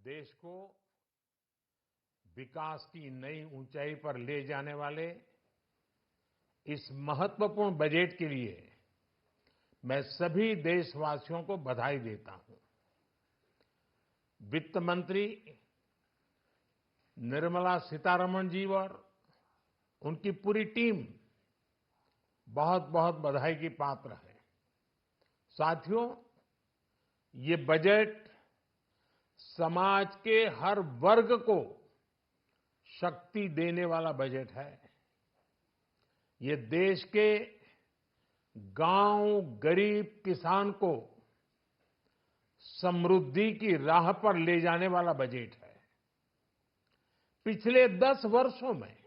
देश को विकास की नई ऊंचाई पर ले जाने वाले इस महत्वपूर्ण बजट के लिए मैं सभी देशवासियों को बधाई देता हूं। वित्त मंत्री निर्मला सीतारमण जी और उनकी पूरी टीम बहुत बहुत बधाई की पात्र है। साथियों, ये बजट समाज के हर वर्ग को शक्ति देने वाला बजट है। ये देश के गांव गरीब किसान को समृद्धि की राह पर ले जाने वाला बजट है। पिछले 10 वर्षों में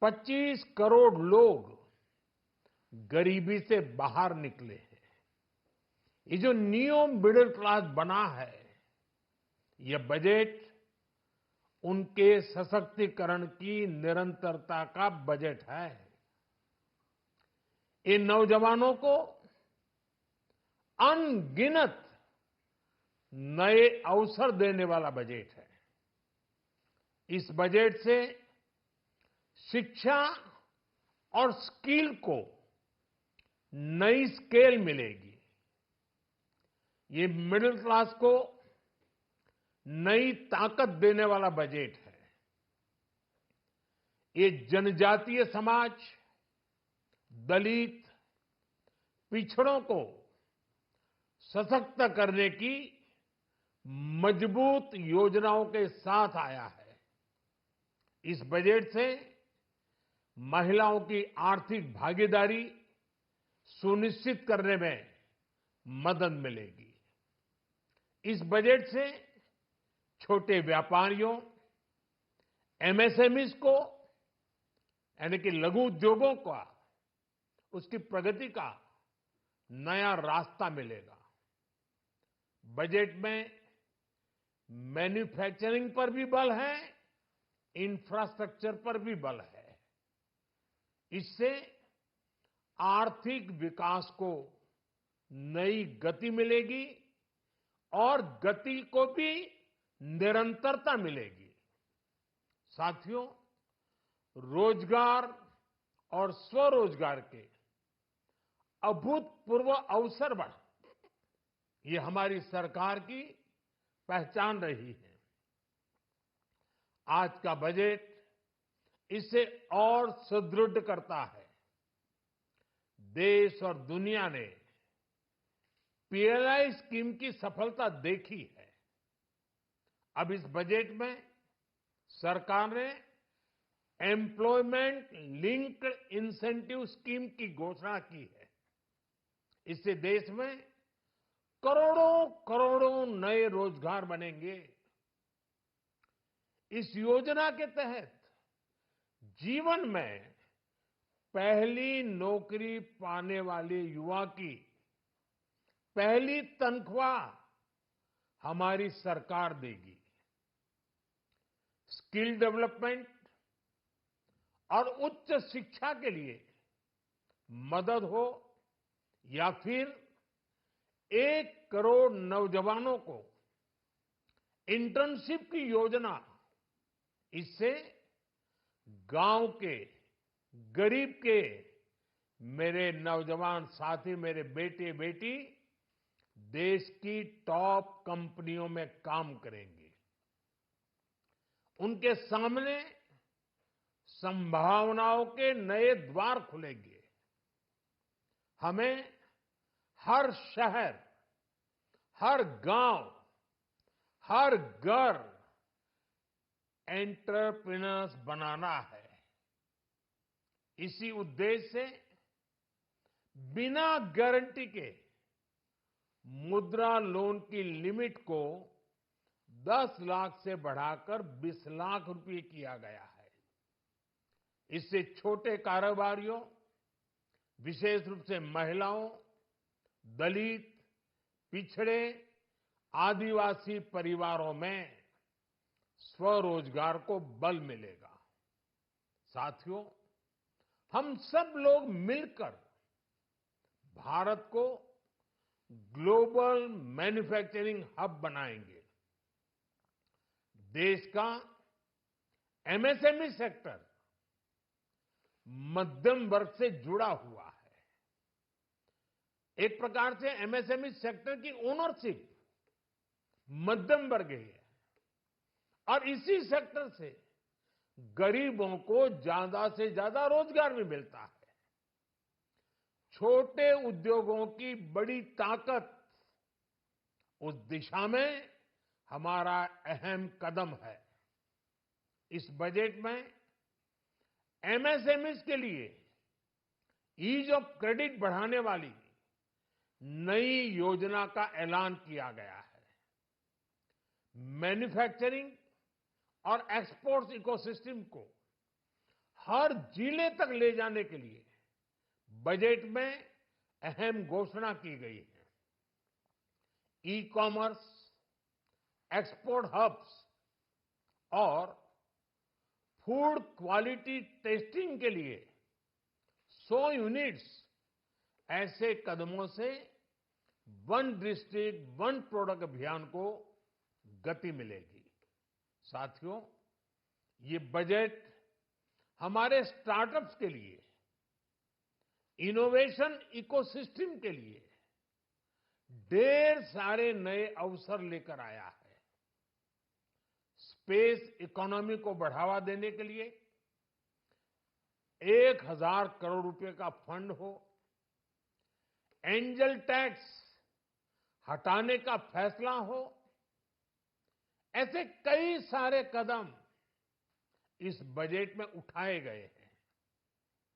25 करोड़ लोग गरीबी से बाहर निकले हैं। ये जो न्यू मिडिल क्लास बना है, ये बजट उनके सशक्तिकरण की निरंतरता का बजट है। इन नौजवानों को अनगिनत नए अवसर देने वाला बजट है। इस बजट से शिक्षा और स्किल को नई स्केल मिलेगी। ये मिडिल क्लास को नई ताकत देने वाला बजट है। ये जनजातीय समाज, दलित, पिछड़ों को सशक्त करने की मजबूत योजनाओं के साथ आया है। इस बजट से महिलाओं की आर्थिक भागीदारी सुनिश्चित करने में मदद मिलेगी। इस बजट से छोटे व्यापारियों, एमएसएमईज को यानी कि लघु उद्योगों का उसकी प्रगति का नया रास्ता मिलेगा। बजट में मैन्युफैक्चरिंग पर भी बल है, इंफ्रास्ट्रक्चर पर भी बल है। इससे आर्थिक विकास को नई गति मिलेगी और गति को भी निरंतरता मिलेगी। साथियों, रोजगार और स्वरोजगार के अभूतपूर्व अवसर बढ़ा, ये हमारी सरकार की पहचान रही है। आज का बजट इसे और सुदृढ़ करता है। देश और दुनिया ने पीएलआई स्कीम की सफलता देखी है। अब इस बजट में सरकार ने एम्प्लॉयमेंट लिंक्ड इंसेंटिव स्कीम की घोषणा की है। इससे देश में करोड़ों करोड़ों नए रोजगार बनेंगे। इस योजना के तहत जीवन में पहली नौकरी पाने वाले युवा की पहली तनख्वाह हमारी सरकार देगी। स्किल डेवलपमेंट और उच्च शिक्षा के लिए मदद हो या फिर 1 करोड़ नौजवानों को इंटर्नशिप की योजना, इससे गांव के गरीब के मेरे नौजवान साथी, मेरे बेटे बेटी देश की टॉप कंपनियों में काम करेंगे। उनके सामने संभावनाओं के नए द्वार खुलेंगे। हमें हर शहर, हर गांव, हर घर एंटरप्रेन्योर्स बनाना है। इसी उद्देश्य से बिना गारंटी के मुद्रा लोन की लिमिट को 10 लाख से बढ़ाकर 20 लाख रुपए किया गया है। इससे छोटे कारोबारियों, विशेष रूप से महिलाओं, दलित, पिछड़े, आदिवासी परिवारों में स्वरोजगार को बल मिलेगा। साथियों, हम सब लोग मिलकर भारत को ग्लोबल मैन्युफैक्चरिंग हब बनाएंगे। देश का एमएसएमई सेक्टर मध्यम वर्ग से जुड़ा हुआ है। एक प्रकार से एमएसएमई सेक्टर की ओनरशिप मध्यम वर्ग ही है और इसी सेक्टर से गरीबों को ज्यादा से ज्यादा रोजगार भी मिलता है। छोटे उद्योगों की बड़ी ताकत उस दिशा में हमारा अहम कदम है। इस बजट में एमएसएमईज के लिए ईज ऑफ क्रेडिट बढ़ाने वाली नई योजना का ऐलान किया गया है। मैन्युफैक्चरिंग और एक्सपोर्ट्स इकोसिस्टम को हर जिले तक ले जाने के लिए बजट में अहम घोषणा की गई है। ई कॉमर्स, एक्सपोर्ट हब्स और फूड क्वालिटी टेस्टिंग के लिए 100 यूनिट्स, ऐसे कदमों से वन डिस्ट्रिक्ट वन प्रोडक्ट अभियान को गति मिलेगी। साथियों, ये बजट हमारे स्टार्टअप्स के लिए, इनोवेशन इकोसिस्टम के लिए ढेर सारे नए अवसर लेकर आया है। स्पेस इकोनॉमी को बढ़ावा देने के लिए 1000 करोड़ रुपए का फंड हो, एंजल टैक्स हटाने का फैसला हो, ऐसे कई सारे कदम इस बजट में उठाए गए हैं।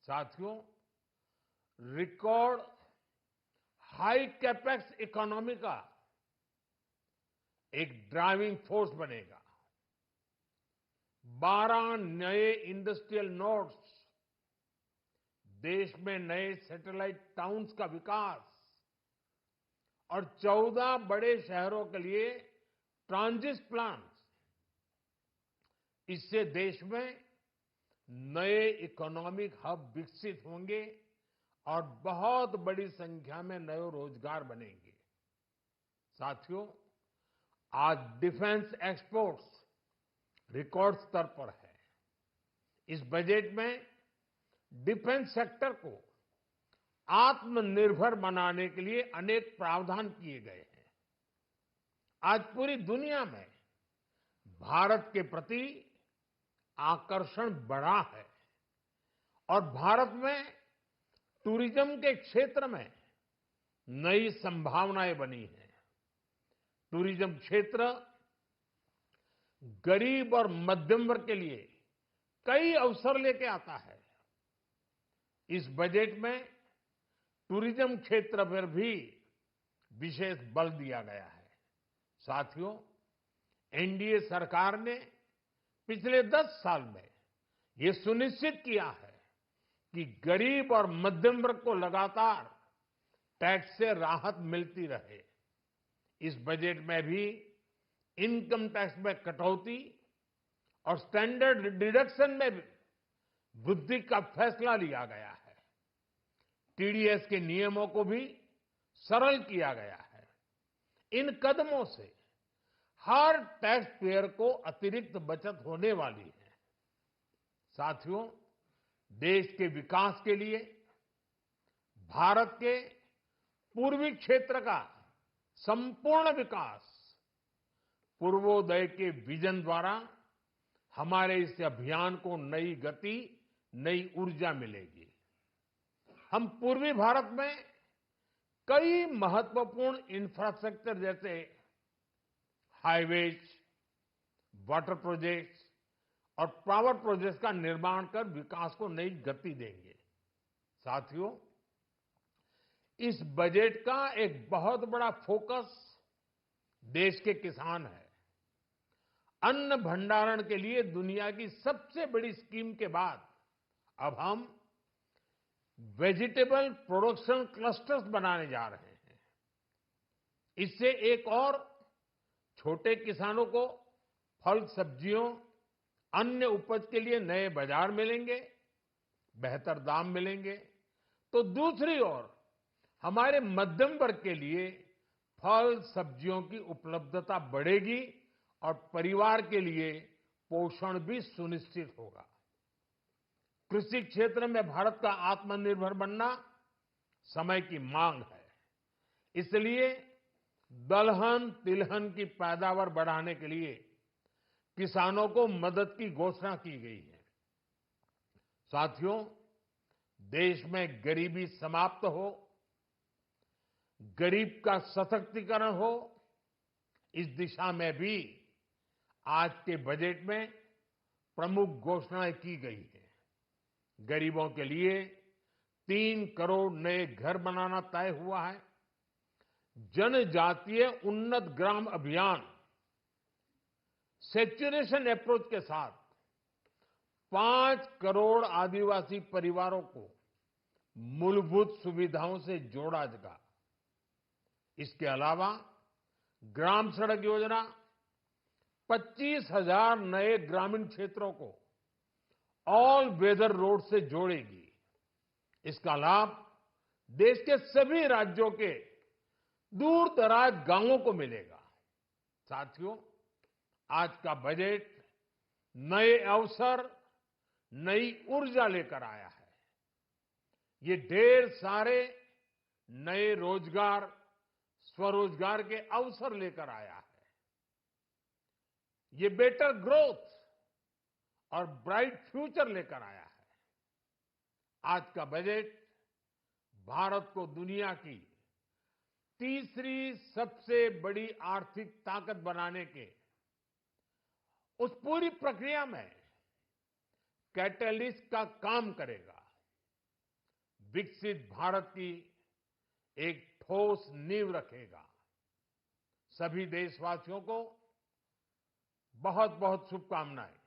साथियों, रिकॉर्ड हाई कैपेक्स इकोनॉमी का एक ड्राइविंग फोर्स बनेगा। 12 नए इंडस्ट्रियल नोड्स, देश में नए सैटेलाइट टाउन्स का विकास और 14 बड़े शहरों के लिए ट्रांजिट प्लान्स, इससे देश में नए इकोनॉमिक हब विकसित होंगे और बहुत बड़ी संख्या में नए रोजगार बनेंगे। साथियों, आज डिफेंस एक्सपोर्ट्स रिकॉर्ड स्तर पर है। इस बजट में डिफेंस सेक्टर को आत्मनिर्भर बनाने के लिए अनेक प्रावधान किए गए हैं। आज पूरी दुनिया में भारत के प्रति आकर्षण बढ़ा है और भारत में टूरिज्म के क्षेत्र में नई संभावनाएं बनी हैं। टूरिज्म क्षेत्र गरीब और मध्यम वर्ग के लिए कई अवसर लेके आता है। इस बजट में टूरिज्म क्षेत्र पर भी विशेष बल दिया गया है। साथियों, एनडीए सरकार ने पिछले 10 साल में ये सुनिश्चित किया है कि गरीब और मध्यम वर्ग को लगातार टैक्स से राहत मिलती रहे। इस बजट में भी इनकम टैक्स में कटौती और स्टैंडर्ड डिडक्शन में भी वृद्धि का फैसला लिया गया है। टीडीएस के नियमों को भी सरल किया गया है। इन कदमों से हर टैक्स पेयर को अतिरिक्त बचत होने वाली है। साथियों, देश के विकास के लिए भारत के पूर्वी क्षेत्र का संपूर्ण विकास पूर्वोदय के विजन द्वारा हमारे इस अभियान को नई गति, नई ऊर्जा मिलेगी। हम पूर्वी भारत में कई महत्वपूर्ण इंफ्रास्ट्रक्चर जैसे हाईवेज, वाटर प्रोजेक्ट्स और पावर प्रोजेक्ट्स का निर्माण कर विकास को नई गति देंगे। साथियों, इस बजट का एक बहुत बड़ा फोकस देश के किसान है। अन्न भंडारण के लिए दुनिया की सबसे बड़ी स्कीम के बाद अब हम वेजिटेबल प्रोडक्शन क्लस्टर्स बनाने जा रहे हैं। इससे एक और छोटे किसानों को फल, सब्जियों, अन्य उपज के लिए नए बाजार मिलेंगे, बेहतर दाम मिलेंगे। तो दूसरी ओर हमारे मध्यम वर्ग के लिए फल, सब्जियों की उपलब्धता बढ़ेगी और परिवार के लिए पोषण भी सुनिश्चित होगा। कृषि क्षेत्र में भारत का आत्मनिर्भर बनना समय की मांग है। इसलिए दलहन तिलहन की पैदावार बढ़ाने के लिए किसानों को मदद की घोषणा की गई है। साथियों, देश में गरीबी समाप्त हो, गरीब का सशक्तिकरण हो, इस दिशा में भी आज के बजट में प्रमुख घोषणाएं की गई हैं। गरीबों के लिए 3 करोड़ नए घर बनाना तय हुआ है। जनजातीय उन्नत ग्राम अभियान सैचुरेशन अप्रोच के साथ 5 करोड़ आदिवासी परिवारों को मूलभूत सुविधाओं से जोड़ा जाएगा। इसके अलावा ग्राम सड़क योजना 25,000 नए ग्रामीण क्षेत्रों को ऑल वेदर रोड से जोड़ेगी। इसका लाभ देश के सभी राज्यों के दूर दराज गांवों को मिलेगा। साथियों, आज का बजट नए अवसर, नई ऊर्जा लेकर आया है। ये ढेर सारे नए रोजगार, स्वरोजगार के अवसर लेकर आया है। ये बेटर ग्रोथ और ब्राइट फ्यूचर लेकर आया है। आज का बजट भारत को दुनिया की तीसरी सबसे बड़ी आर्थिक ताकत बनाने के उस पूरी प्रक्रिया में कैटलिस्ट का काम करेगा। विकसित भारत की एक ठोस नींव रखेगा। सभी देशवासियों को बहुत बहुत शुभकामनाएं।